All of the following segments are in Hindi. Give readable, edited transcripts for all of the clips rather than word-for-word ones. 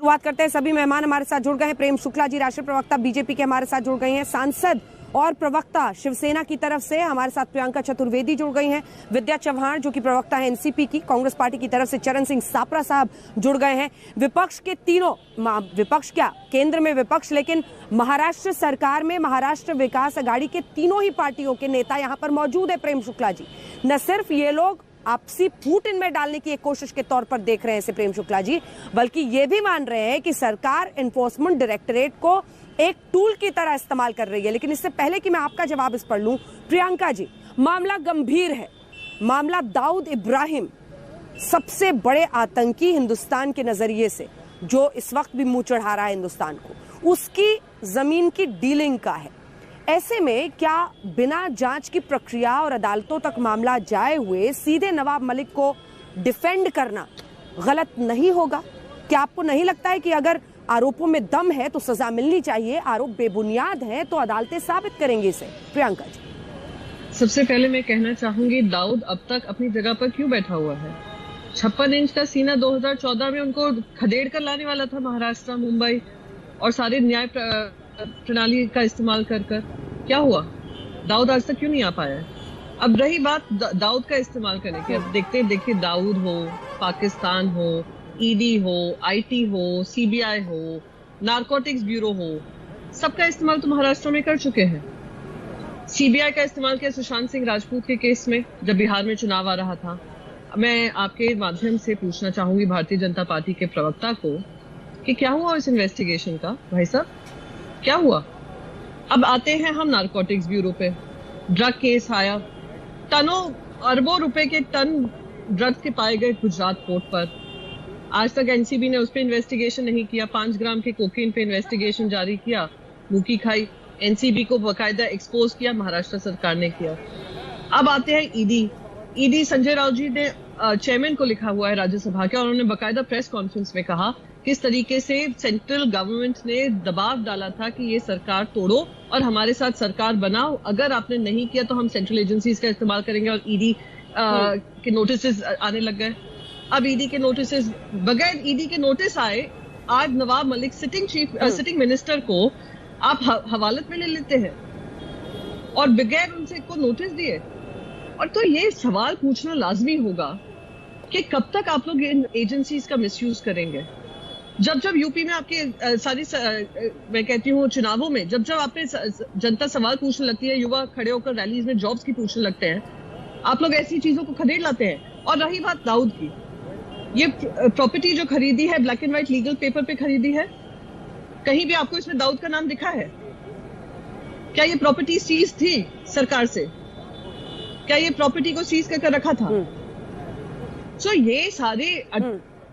शुरुआत करते हैं। सभी मेहमान हमारे साथ जुड़ गए हैं। प्रेम शुक्ला जी, राष्ट्रीय प्रवक्ता बीजेपी के, हमारे साथ जुड़ गए हैं। सांसद और प्रवक्ता शिवसेना की तरफ से हमारे साथ प्रियंका चतुर्वेदी जुड़ गई हैं। विद्या चव्हाण जो कि प्रवक्ता है एनसीपी की, कांग्रेस पार्टी की तरफ से चरण सिंह सापरा साहब जुड़ गए हैं। विपक्ष के तीनों, विपक्ष क्या, केंद्र में विपक्ष, लेकिन महाराष्ट्र सरकार में महाराष्ट्र विकास अघाड़ी के तीनों ही पार्टियों के नेता यहाँ पर मौजूद है। प्रेम शुक्ला जी, न सिर्फ ये लोग आपसी फूट इनमें डालने की एक कोशिश के तौर पर देख रहे हैं इसे प्रेम शुक्ला जी, बल्कि ये भी मान रहे हैं कि सरकार एनफोर्समेंट डायरेक्टरेट को एक टूल की तरह इस्तेमाल कर रही है। लेकिन इससे पहले कि मैं आपका जवाब इस पर लूं, प्रियंका जी, मामला गंभीर है। मामला दाऊद इब्राहिम, सबसे बड़े आतंकी हिंदुस्तान के नजरिए से, जो इस वक्त भी मुंह चढ़ा रहा है हिंदुस्तान को, उसकी जमीन की डीलिंग का है। ऐसे में क्या बिना जांच की प्रक्रिया और अदालतों तक मामला जाए हुए सीधे नवाब मलिक को डिफेंड करना गलत नहीं होगा? क्या आपको नहीं लगता है कि अगर आरोपों में दम है तो सजा मिलनी चाहिए, आरोप बेबुनियाद है तो अदालतें साबित करेंगी इसे? प्रियंका जी, सबसे पहले मैं कहना चाहूंगी, दाऊद अब तक अपनी जगह पर क्यों बैठा हुआ है? 56 इंच का सीना 2014 में उनको खदेड़ कर लाने वाला था महाराष्ट्र, मुंबई और सारे न्याय प्रणाली का इस्तेमाल कर क्या हुआ? दाऊद आज तक क्यों नहीं आ पाया? अब रही बात दाऊद का इस्तेमाल करने की, अब देखिए दाऊद हो, पाकिस्तान हो, ईडी हो, आईटी हो, सीबीआई हो, नारकोटिक्स ब्यूरो हो, सबका इस्तेमाल तो महाराष्ट्र में कर चुके हैं। सीबीआई का इस्तेमाल किया सुशांत सिंह राजपूत के केस में, जब बिहार में चुनाव आ रहा था। मैं आपके माध्यम से पूछना चाहूंगी भारतीय जनता पार्टी के प्रवक्ता को कि क्या हुआ इस इन्वेस्टिगेशन का? भाई साहब, क्या हुआ? अब आते हैं हम नारकोटिक्स ब्यूरो पे। ड्रग केस आया, टनों अरबों रुपए के टन ड्रग्स के पाए गए गुजरात पोर्ट पर। आज तक एनसीबी ने उस पर इन्वेस्टिगेशन नहीं किया। 5 ग्राम के कोकीन पे इन्वेस्टिगेशन जारी किया, मुंह की खाई। एनसीबी को बाकायदा एक्सपोज किया, महाराष्ट्र सरकार ने किया। अब आते हैं ईडी संजय राउत जी ने चेयरमैन को लिखा हुआ है राज्यसभा के, और उन्होंने बाकायदा प्रेस कॉन्फ्रेंस में कहा किस तरीके से सेंट्रल गवर्नमेंट ने दबाव डाला था कि ये सरकार तोड़ो और हमारे साथ सरकार बनाओ, अगर आपने नहीं किया तो हम सेंट्रल एजेंसीज का इस्तेमाल करेंगे। और ईडी के नोटिस आने लग गए। अब ईडी के नोटिस, बगैर ईडी के नोटिस आए, आज नवाब मलिक सिटिंग मिनिस्टर को आप हवालत में ले लेते हैं और बगैर उनसे को नोटिस दिए। और तो ये सवाल पूछना लाजमी होगा कि कब तक आप लोग इन एजेंसीज का मिसयूज करेंगे? जब यूपी में आपके मैं कहती हूँ चुनावों में जब आपने जनता सवाल पूछने लगती है, युवा खड़े होकर रैलीज में जॉब्स की पूछने लगते हैं, आप लोग ऐसी चीजों को खदेड़ लाते हैं। और रही बात दाऊद की, ये प्रॉपर्टी जो खरीदी है black and white legal paper पे खरीदी है, कहीं भी आपको इसमें दाऊद का नाम दिखा है? क्या ये प्रॉपर्टी सीज थी सरकार से? क्या ये प्रॉपर्टी को सीज करके रखा था? सो ये सारे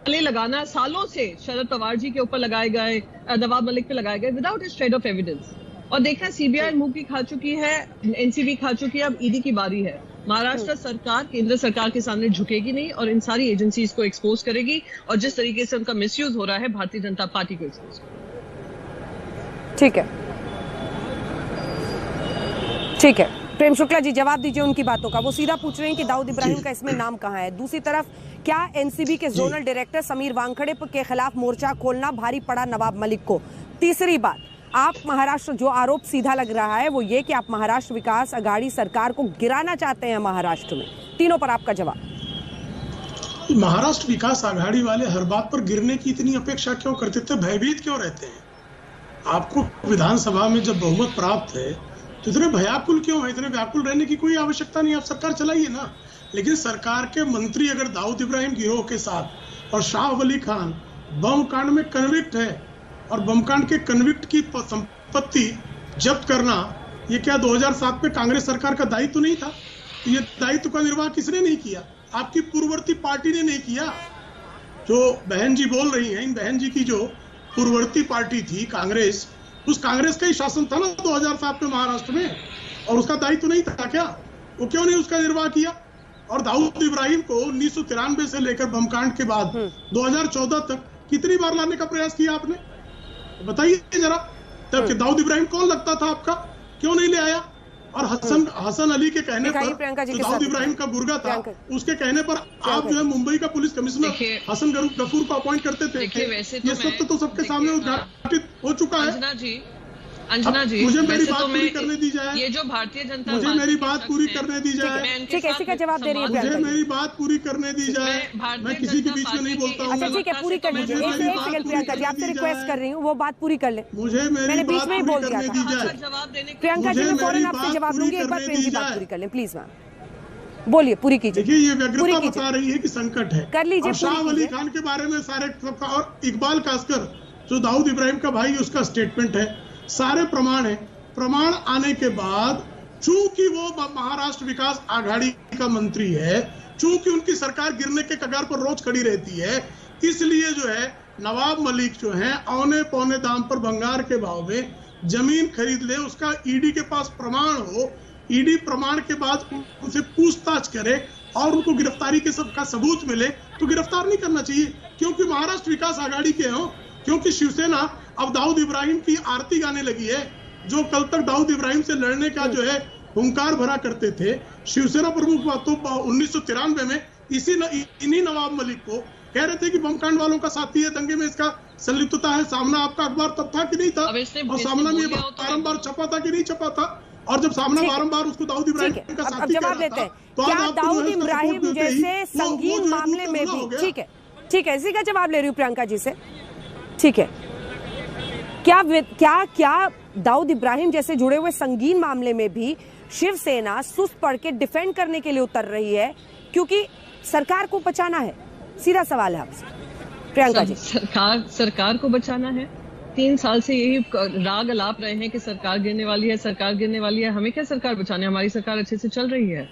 लगाना सालों से शरद पवार जी के ऊपर लगाए गए, नवाब मलिक पे लगाए गए, without a shred of evidence. और देखना, सीबीआई मुंह की खा चुकी है, एनसीबी खा चुकी है, अब ईडी की बारी है। महाराष्ट्र सरकार केंद्र सरकार के सामने झुकेगी नहीं और इन सारी एजेंसीज को एक्सपोज करेगी, और जिस तरीके से उनका मिसयूज हो रहा है भारतीय जनता पार्टी को एक्सपोज करेगी। ठीक है प्रेम शुक्ला जी, जवाब दीजिए उनकी बातों का। वो सीधा पूछ रहे हैं कि दाऊद इब्राहिम का इसमें नाम कहाँ है। दूसरी तरफ, क्या एनसीबी के जोनल डायरेक्टर समीर वानखड़े के खिलाफ मोर्चा खोलना भारी पड़ा नवाब मलिक को? तीसरी बात, आप महाराष्ट्र, जो आरोप सीधा लग रहा है वो ये कि आप महाराष्ट्र विकास अघाड़ी सरकार को गिराना चाहते हैं महाराष्ट्र में। तीनों पर आपका जवाब। महाराष्ट्र विकास अघाड़ी वाले हर बात पर गिरने की इतनी अपेक्षा क्यों करते थे? भयभीत क्यों रहते हैं? आपको विधानसभा में जब बहुमत प्राप्त है तो इतने भयाकुल क्यों है? इतने व्याकुल रहने की कोई आवश्यकता नहीं, आप सरकार चलाइए ना। लेकिन सरकार के मंत्री अगर दाऊद इब्राहिम गिरोह के साथ और शाह वली खान बम कांड में कन्विक्ट है, और बम कांड के कन्विक्ट की संपत्ति जब्त करना, ये क्या 2007 में कांग्रेस सरकार का दायित्व तो नहीं था? ये दायित्व का निर्वाह किसने नहीं किया? आपकी पूर्ववर्ती पार्टी ने नहीं किया। जो बहन जी बोल रही हैं, इन बहन जी की जो पूर्ववर्ती पार्टी थी कांग्रेस, उस कांग्रेस का ही शासन था ना 2007 में महाराष्ट्र में, और उसका दायित्व नहीं था क्या? वो क्यों नहीं उसका निर्वाह किया? और दाऊद इब्राहिम को 1993 से लेकर बमकांड के बाद 2014 तक कितनी बार लाने का प्रयास किया आपने? बताइए जरा। तब दाऊद इब्राहिम कौन लगता था आपका? क्यों नहीं ले आया? और हसन अली के कहने पर जो दाऊद इब्राहिम का गुर्गा था, उसके कहने पर आप जो है मुंबई का पुलिस कमिश्नर हसन गफूर को अपॉइंट करते थे। ये सत्य तो सबके सामने उद्घाटित हो चुका है। अंजना जी, मुझे मेरी बात पूरी करने दी जाए। ये जो भारतीय जनता मुझे मेरी बात पूरी करने दी जाए। ठीक है, इसी का जवाब दे रही है। मुझे मेरी बात पूरी करने दी जाए। मैं किसी के बीच में नहीं बोलता हूँ। अच्छा ठीक है, पूरी कर लीजिए। एक सेकंड प्रियंका जी, आपसे रिक्वेस्ट कर रही हूँ, वो बात पूरी कर ले। मुझे मेरी बात पूरी करने दी जाए। प्रियंका जी, मैं फौरन आपसे जवाब लूंगी, एक बार प्रेम की बात पूरी कर लें प्लीज। मैम बोलिए, पूरी कीजिए। देखिए, ये व्यग्रता बता रही है कि संकट है। कर लीजिए। शाह अली खान के बारे में सारे, और इकबाल कास्कर जो दाऊद इब्राहिम का भाई, उसका स्टेटमेंट है, सारे प्रमाण है। प्रमाण आने के बाद, चूंकि वो महाराष्ट्र विकास आघाड़ी का मंत्री है, चूंकि उनकी सरकार गिरने के कगार पर रोज खड़ी रहती है, इसलिए जो है नवाब मलिक जो है औने पौने दाम पर भंगार के भाव में जमीन खरीद ले, उसका ईडी के पास प्रमाण हो, ईडी प्रमाण के बाद उनसे पूछताछ करे और उनको गिरफ्तारी के सबका सबूत मिले, तो गिरफ्तार नहीं करना चाहिए क्योंकि महाराष्ट्र विकास आघाड़ी के हो, क्योंकि शिवसेना अब दाऊद इब्राहिम की आरती गाने लगी है। जो कल तक दाऊद इब्राहिम से लड़ने का जो है हुंकार भरा करते थे, शिवसेना प्रमुख तो 1993 में इन्हीं नवाब मलिक को कह रहे थे कि बमकांड वालों का साथी है, दंगे में इसका संलिप्तता है। सामना आपका अखबार तब था कि नहीं था, और सामना में बारंबार छपा था कि नहीं छपा था, और जब सामना बारंबार उसको दाऊद इब्राहिम का साथी कह रहा था, तो क्या दाऊद इब्राहिम जैसे संगीन मामले में भी, ठीक है ठीक है, इसी का जवाब ले रही हूँ प्रियंका जी से, ठीक है, क्या दाऊद इब्राहिम जैसे जुड़े हुए संगीन मामले में भी शिवसेना सुस्त पड़ के डिफेंड करने के लिए उतर रही है क्योंकि सरकार को बचाना है? सीधा सवाल है आपसे प्रियंका जी। सरकार को बचाना है। 3 साल से यही राग अलाप रहे हैं कि सरकार गिरने वाली है, सरकार गिरने वाली है। हमें क्या सरकार बचाने, हमारी सरकार अच्छे से चल रही है।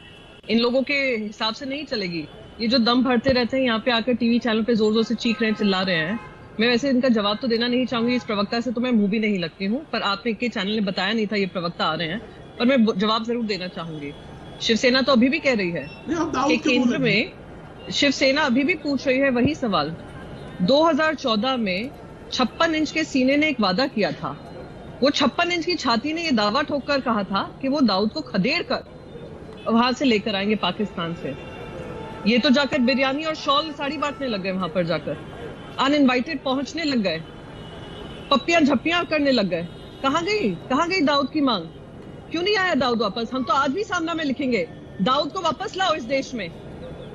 इन लोगों के हिसाब से नहीं चलेगी। ये जो दम भरते रहते हैं यहाँ पे आकर टीवी चैनल पे जोर जोर से चीख रहे हैं, चिल्ला रहे हैं। मैं वैसे इनका जवाब तो देना नहीं चाहूंगी, इस प्रवक्ता से तो मैं मुंह भी नहीं लगती हूँ, पर आपने के चैनल ने बताया नहीं था ये प्रवक्ता आ रहे हैं, पर मैं जवाब जरूर देना चाहूंगी। शिवसेना तो अभी भी कह रही है कि केंद्र में शिवसेना अभी भी पूछ रही है वही सवाल। 2014 में 56 इंच के सीने ने एक वादा किया था। वो 56 इंच की छाती ने ये दावा ठोक कर कहा था कि वो दाऊद को खदेड़ कर वहां से लेकर आएंगे पाकिस्तान से। ये तो जाकर बिरयानी और शॉल साड़ी बांटने लग गए, वहां पर जाकर अनइनवाइटेड पहुंचने लग गए, पप्पियां झप्पियां करने लग गए। कहां गई दाऊद की मांग? क्यों नहीं आया दाऊद वापस? हम तो आज भी सामना में लिखेंगे, दाऊद को वापस लाओ इस देश में।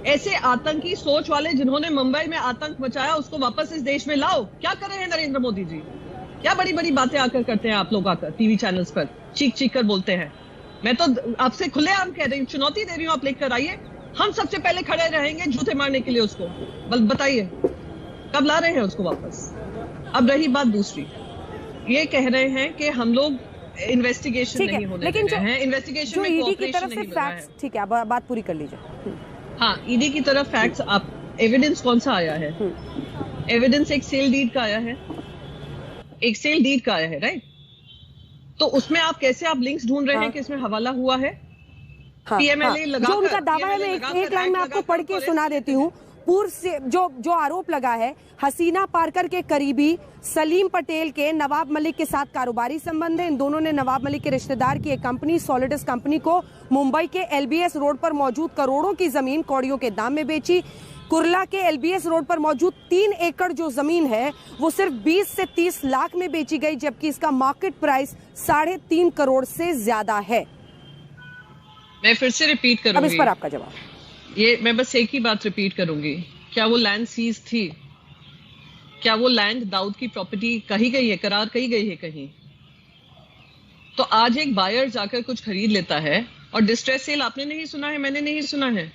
ऐसे आतंकी सोच वाले जिन्होंने मुंबई में आतंक मचाया, उसको वापस इस देश में लाओ। क्या कर रहे हैं नरेंद्र मोदी जी? क्या बड़ी बड़ी बातें आकर करते हैं आप लोग, आकर टीवी चैनल्स पर चीख चीख कर बोलते हैं। मैं तो आपसे खुलेआम कह रही हूँ, चुनौती दे रही हूँ, आप लेकर आइए, हम सबसे पहले खड़े रहेंगे जूते मारने के लिए उसको। बताइए कब ला रहे हैं उसको वापस? अब रही बात दूसरी, ये कह रहे हैं कि हम लोग इन्वेस्टिगेशन नहीं होने दे रहे हैं, इन्वेस्टिगेशन में कोऑपरेशन नहीं मिल रहा है। ठीक है, बात पूरी कर लीजिए। हाँ, ईडी की तरफ फैक्ट्स, आप एविडेंस कौन सा आया है? एविडेंस एक सेल डीड का आया है, एक सेल डीड का आया है, राइट? तो उसमें आप कैसे आप लिंक्स ढूंढ रहे हैं कि इसमें हवाला हुआ है? पीएमएलए लगाकर, जो उनका दावा है, मैं एक लाइन में आपको पढ़ के सुना देती हूँ। पूर्व से जो आरोप लगा है, हसीना पारकर के करीबी सलीम पटेल के नवाब मलिक के साथ कारोबारी संबंध है। इन दोनों ने नवाब मलिक के रिश्तेदार की एक कंपनी सॉलिडस कंपनी को मुंबई के एलबीएस रोड पर मौजूद करोड़ों की जमीन कौड़ियों के दाम में बेची। कुर्ला के एलबीएस रोड पर मौजूद 3 एकड़ जो जमीन है वो सिर्फ 20 से 30 लाख में बेची गई, जबकि इसका मार्केट प्राइस 3.5 करोड़ से ज्यादा है। मैं फिर से रिपीट करूंगी, अब इस पर आपका जवाब। ये मैं बस एक ही बात रिपीट करूंगी, क्या वो लैंड सीज थी? क्या वो लैंड दाऊद की प्रॉपर्टी कही गई है, करार कही गई है कहीं? तो आज एक बायर जाकर कुछ खरीद लेता है और डिस्ट्रेस सेल आपने नहीं सुना है, मैंने नहीं सुना है।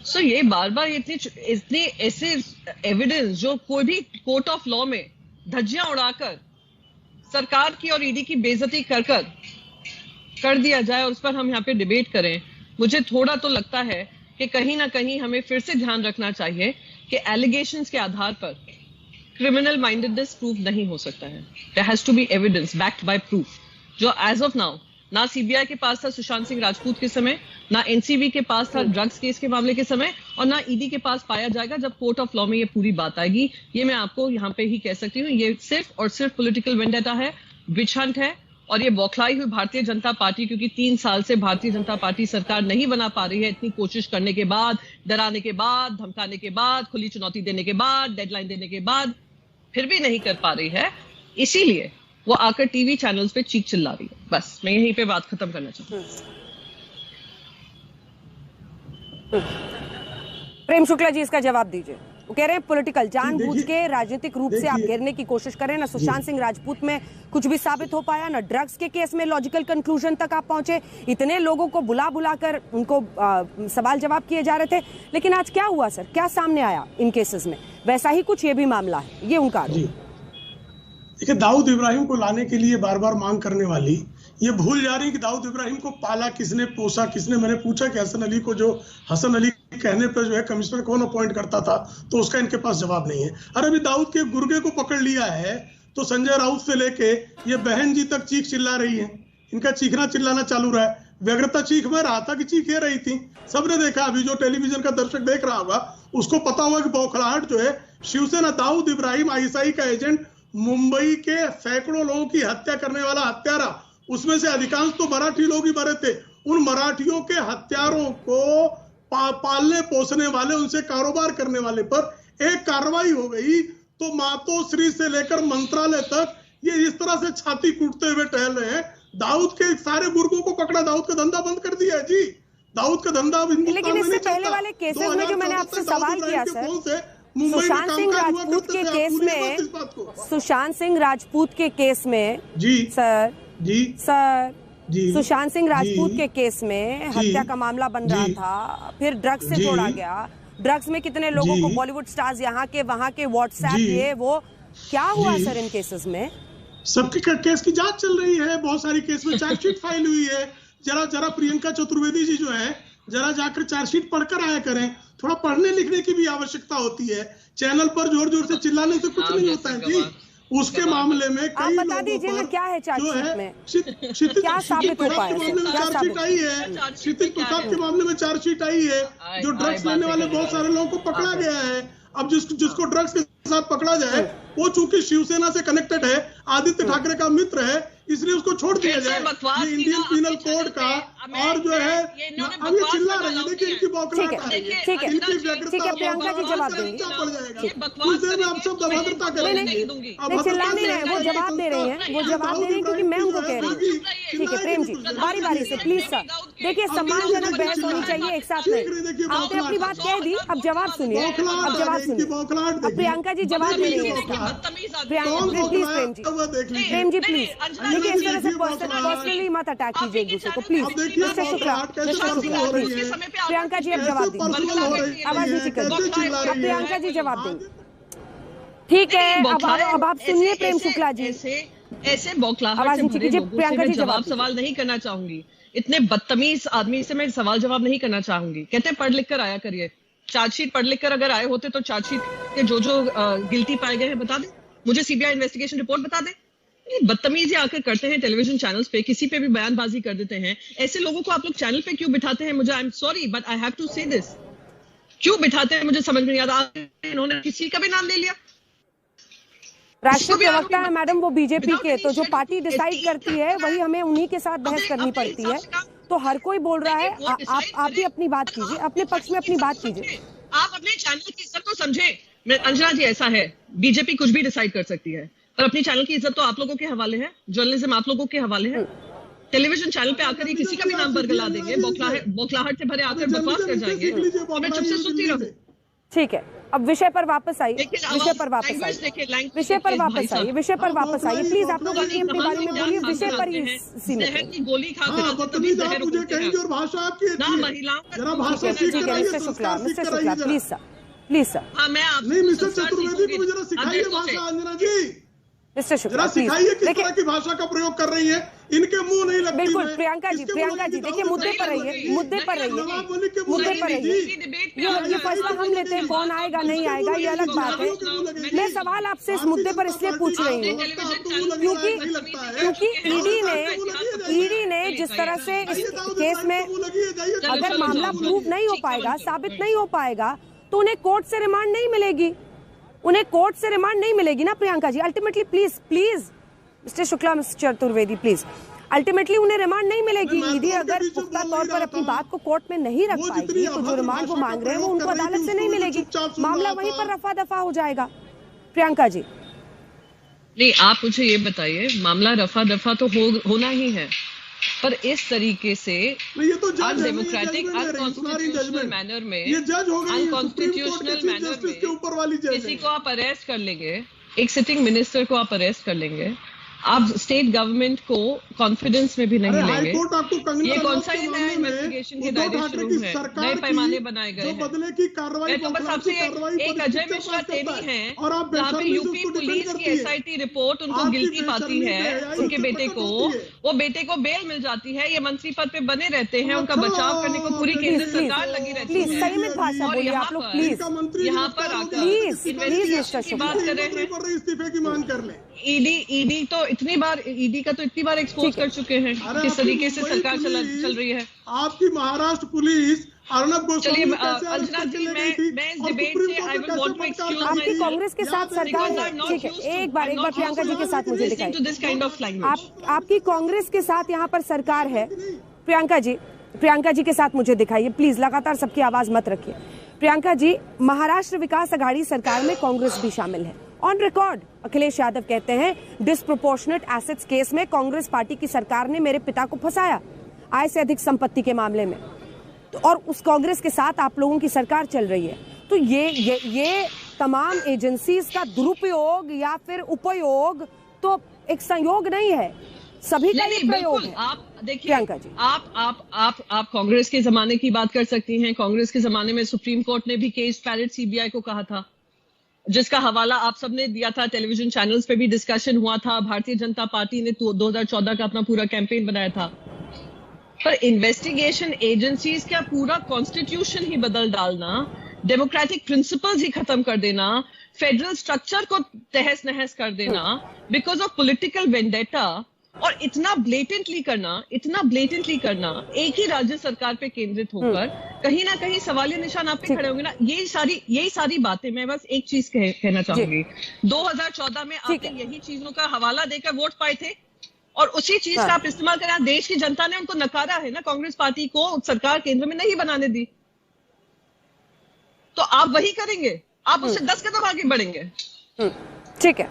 सो ये बार बार इतने ऐसे एविडेंस जो कोई भी कोर्ट ऑफ लॉ में धज्जियां उड़ाकर सरकार की और ईडी की बेइज्जती कर दिया जाए और उस पर हम यहाँ पे डिबेट करें, मुझे थोड़ा तो लगता है कि कहीं ना कहीं हमें फिर से ध्यान रखना चाहिए कि एलिगेशंस के आधार पर क्रिमिनल माइंडेडनेस प्रूफ नहीं हो सकता है। There has to be evidence backed by proof, जो एज ऑफ नाउ ना सीबीआई के पास था सुशांत सिंह राजपूत के समय, ना एनसीबी के पास था ड्रग्स केस के मामले के समय, और ना ईडी के पास पाया जाएगा जब कोर्ट ऑफ लॉ में ये पूरी बात आएगी। ये मैं आपको यहाँ पे ही कह सकती हूँ, ये सिर्फ और सिर्फ पॉलिटिकल वेंडेटा है, विच हंट है, और ये बौखलाई हुई भारतीय जनता पार्टी, क्योंकि 3 साल से भारतीय जनता पार्टी सरकार नहीं बना पा रही है, इतनी कोशिश करने के बाद, डराने के बाद, धमकाने के बाद, खुली चुनौती देने के बाद, डेडलाइन देने के बाद फिर भी नहीं कर पा रही है। इसीलिए वो आकर टीवी चैनल्स पे चीख चिल्ला रही है। बस मैं यहीं पे बात खत्म करना चाहती हूँ। प्रेम शुक्ला जी इसका जवाब दीजिए। वो कह रहे हैं पॉलिटिकल, जानबूझ के राजनीतिक रूप से आप घेरने की कोशिश करें। ना सुशांत सिंह राजपूत में कुछ भी साबित हो पाया, ना ड्रग्स के केस में लॉजिकल कंक्लूजन तक आप पहुंचे। इतने लोगों को बुला बुलाकर उनको सवाल जवाब किए जा रहे थे, लेकिन आज क्या हुआ सर? क्या सामने आया इन केसेस में? वैसा ही कुछ ये भी मामला है, ये उनका आरोप। देखिए, दाऊद इब्राहिम को लाने के लिए बार बार मांग करने वाली ये भूल जा रही है कि दाऊद इब्राहिम को पाला किसने, पोसा किसने। मैंने पूछा कि हसन अली को, जो हसन अली कहने पर जो है कमिश्नर कौन अपॉइंट करता था, तो उसका इनके पास जवाब नहीं है। अरे अभी दाऊद के गुर्गे को पकड़ लिया है तो संजय राउत से लेके ये बहन जी तक चीख चिल्ला रही है। इनका चीखना चिल्लाना चालू रहा है। व्यग्रता चीख में रहा था कि चीख ये रही थी, सबने देखा। अभी जो टेलीविजन का दर्शक देख रहा होगा उसको पता होगा कि बौखलाहट जो है शिवसेना, दाऊद इब्राहिम आईएसआई का एजेंट, मुंबई के सैकड़ों लोगों की हत्या करने वाला हत्यारा, उसमें से अधिकांश तो मराठी लोग ही मरे थे। उन मराठियों के हत्यारों को पालने पोसने वाले, उनसे कारोबार करने वाले पर एक कार्रवाई हो गई तो मातोश्री से लेकर मंत्रालय तक ये इस तरह से छाती कूटते हुए टहल रहे हैं। दाऊद के सारे गुर्गों को पकड़ा, दाऊद का धंधा बंद कर दिया है जी। दाऊद का धंधा अब हिंदुस्तान में नहीं चलता। पहले वाले केसेस में जो मैंने आपसे सवाल किया सर, सुशांत सिंह राजपूत के केस में, सुशांत सिंह राजपूत के केस में जी सर, जी सर, जी सुशांत सिंह राजपूत के केस में हत्या का मामला बन रहा था, फिर ड्रग्स से जोड़ा गया। ड्रग्स में कितने लोगों को बॉलीवुड स्टार्स यहाँ के वहाँ के व्हाट्सएप ये वो, क्या हुआ सर इन केसेस में? सबके केस की जांच चल रही है। बहुत सारी केस में चार्जशीट फाइल हुई है। जरा प्रियंका चतुर्वेदी जी जो है, जरा जाकर चार्जशीट पढ़कर आया करें। थोड़ा पढ़ने लिखने की भी आवश्यकता होती है। चैनल पर जोर जोर से चिल्लाने से कुछ नहीं होता है जी। उसके मामले में कई बता दीजिए ना क्या है चार्जशीट में, क्या साबित हो पाया? चार्जशीट आई है, क्षितिज प्रसाद के मामले में चार्जशीट आई है। जो ड्रग्स लेने वाले बहुत सारे लोगों को पकड़ा गया है। अब जिसको ड्रग्स के साथ पकड़ा जाए वो चूंकि शिवसेना से कनेक्टेड है, आदित्य ठाकरे का मित्र है, इसलिए उसको छोड़ दिया जाए। ये इंडियन पीनल कोड का और जो है अब ये चिल्ला रहे हैं। देखिए इनकी बौखलाहट आ रही है, इनकी व्यग्रता, प्रियंका जी जवाब देंगे। पड़ जाएगा कुछ देर में आप सब अभद्रता करेंगे। वो चिल्ला नहीं रहे, वो जवाब दे रही हैं, वो जवाब दे रही हैं क्योंकि मैं उनको कह रही हूँ। ठीक है प्रेम जी, बारी बारी से प्लीज सर। देखिए सम्मानजनक बहस होनी चाहिए, एक साथ नहीं। आपने अपनी बात कह दी, अब जवाब सुनिए, अब जवाब सुनिए। अब प्रियंका जी जवाब दे रही है। प्लीज प्रेम जी प्लीज, देखिए इस तरह से पर्सनली मत अटैक कीजिए एक दूसरे को प्लीज। मिस्टर शुक्ला, प्रियंका जी अब जवाब दीजिए, आवाज नीचे करिए। अब प्रियंका जी जवाब देंगे, ठीक है। अब आप सुनिए प्रेम शुक्ला जी, ऐसे बौखलाहट से भरे लोगों से मैं सवाल नहीं करना चाहूंगी। इतने बदतमीज आदमी से मैं सवाल जवाब नहीं करना चाहूंगी। कहते हैं पढ़ लिख कर आया करिए। चार्जशीट पढ़ लिख कर अगर आए होते तो चार्जशीट के जो गिल्टी पाए गए हैं बता दें, मुझे सीबीआई इन्वेस्टिगेशन रिपोर्ट बता दें। बदतमीजी आकर करते हैं टेलीविजन चैनल्स पे, किसी पे भी बयानबाजी कर देते हैं। ऐसे लोगों को आप लोग चैनल पे क्यों बिठाते हैं? मुझे I am sorry but I have to say this, क्यों बिठाते हैं मुझे समझ में नहीं आता। इन्होंने किसी का भी नाम ले लिया। राष्ट्रीय प्रवक्ता है मैडम वो बीजेपी के, तो जो पार्टी डिसाइड करती है वही हमें उन्हीं के साथ बहस करनी पड़ती है। तो हर कोई बोल रहा है, आप भी अपनी बात कीजिए, अपने पक्ष में अपनी बात कीजिए। आप अपने चैनल की इज्जत को समझे। अंजना जी, ऐसा है बीजेपी कुछ भी डिसाइड कर सकती है, पर अपनी चैनल की इज्जत तो आप लोगों के हवाले है, जर्नलिज्म आप लोगों के हवाले है। टेलीविजन चैनल पे आकर ये किसी का भी नाम बरगला देंगे, बौखलाहट से भरे आकर बकवास कर जाएंगे, मैं चुप से सुनती रहूं। ठीक है, अब विषय पर वापस आइए, विषय पर वापस आइए, विषय पर वापस आइए, विषय पर वापस आइए प्लीज। आप लोग अपनी अपनी बारे में बोलिए, विषय पर ही सीमित। गोली खाकर मुझे कहेंगे और भाषा आपकी ना महिलाओं जरा भाषा सीख कर आइए। Mister Shukla please sir, please sir. हाँ मैं आप नहीं, मिस्टर चतुर्वेदी को भी जरा सिखाइए भाषा। अंजना जी मिस्टर शुक्ला जरा सिखाइए किस तरह की भाषा का प्रयोग कर रही है, इनके मुंह नहीं लगती। बिल्कुल प्रियंका जी देखिए मुद्दे पर रहिए, मुद्दे पर रहिए। ये फैसला हम लेते हैं, कौन आएगा नहीं आएगा ये अलग बात है। मैं सवाल आपसे इस मुद्दे पर इसलिए पूछ रही हूँ क्योंकि ईडी ने जिस तरह से इस केस में अगर मामला प्रूव नहीं हो पाएगा, साबित नहीं हो पाएगा, तो उन्हें कोर्ट से रिमांड नहीं मिलेगी, उन्हें कोर्ट से रिमांड नहीं मिलेगी ना Priyanka ji. Ultimately please mister Shukla, mister Chaturvedi please, ultimately उन्हें रिमांड नहीं मिलेगी। ईडी अगर पुख्ता तौर पर अपनी बात को कोर्ट में नहीं रख पाएगी तो जो रिमांड वो मांग रहे हैं वो उनको अदालत से नहीं मिलेगी, मामला वहीं पर रफा दफा हो जाएगा। प्रियंका जी, नहीं, आप मुझे ये बताइए, मामला रफा दफा तो होना ही है, पर इस तरीके से अनडेमोक्रेटिक, अनकॉन्स्टिट्यूशनल मैनर में, किसी को आप अरेस्ट कर लेंगे, एक सिटिंग मिनिस्टर को आप अरेस्ट कर लेंगे, आप स्टेट गवर्नमेंट को कॉन्फिडेंस में भी नहीं लेंगे। ये कौन सा नया इन्वेस्टिगेशन के दायरे शुरू है, नए पैमाने बनाए गए हैं। तो बस आपसे एक अजय मिश्रा तेली है जहाँ पे यूपी पुलिस की एसआईटी रिपोर्ट उनको गिल्टी पाती है, उनके बेटे को, वो बेटे को बेल मिल जाती है, ये मंत्री पद पे बने रहते हैं, उनका बचाव करने को पूरी केंद्र सरकार लगी रहती है। और यहाँ पर आकर इन्वेस्टिगेशन की बात कर रहे हैं। इस्तीफे की मांग कर ले। ईडी तो इतनी बार एक्सपोज कर चुके हैं किस तरीके से सरकार चल रही है। आपकी महाराष्ट्र पुलिस अर्नब गोस्वामी अंजना जी, मैं इस डिबेट से I will want to excuse आपकी कांग्रेस के साथ सरकार है, ठीक है, एक बार प्रियंका जी के साथ मुझे दिखाइए। आपकी कांग्रेस के साथ यहाँ पर सरकार है, प्रियंका जी के साथ मुझे दिखाइए प्लीज, लगातार सबकी आवाज मत रखिए। प्रियंका जी, महाराष्ट्र विकास अघाड़ी सरकार में कांग्रेस भी शामिल है। ऑन रिकॉर्ड अखिलेश यादव कहते हैं डिस्प्रोपोर्शनेट एसेट्स केस में कांग्रेस पार्टी की सरकार ने मेरे पिता को फंसाया आय से अधिक संपत्ति के मामले में, तो और उस कांग्रेस के साथ आप लोगों की सरकार चल रही है। तो ये तमाम एजेंसीज का दुरुपयोग या फिर उपयोग तो एक संयोग नहीं है, सभी का ये प्रयोग है। आप देखिए प्रियंका जी, आप कांग्रेस के जमाने की बात कर सकती हैं। कांग्रेस के जमाने में सुप्रीम कोर्ट ने भी केस पैरेट सीबीआई को कहा था, जिसका हवाला आप सबने दिया था, टेलीविजन चैनल्स पे भी डिस्कशन हुआ था। भारतीय जनता पार्टी ने 2014 का अपना पूरा कैंपेन बनाया था। पर इन्वेस्टिगेशन एजेंसीज का पूरा कॉन्स्टिट्यूशन ही बदल डालना, डेमोक्रेटिक प्रिंसिपल्स ही खत्म कर देना, फेडरल स्ट्रक्चर को तहस नहस कर देना बिकॉज ऑफ पॉलिटिकल वेंडेटा, और इतना ब्लेटेंटली करना एक ही राज्य सरकार पे केंद्रित होकर, कहीं ना कहीं सवालिया निशान आप पे खड़े होंगे ना। यही सारी बातें, मैं बस एक चीज कहना चाहूंगी, 2014 में आपने यही चीजों का हवाला देकर वोट पाए थे और उसी चीज का आप इस्तेमाल करें। देश की जनता ने उनको नकारा है ना, कांग्रेस पार्टी को सरकार केंद्र में नहीं बनाने दी, तो आप वही करेंगे, आप उससे 10 कदम आगे बढ़ेंगे। ठीक है।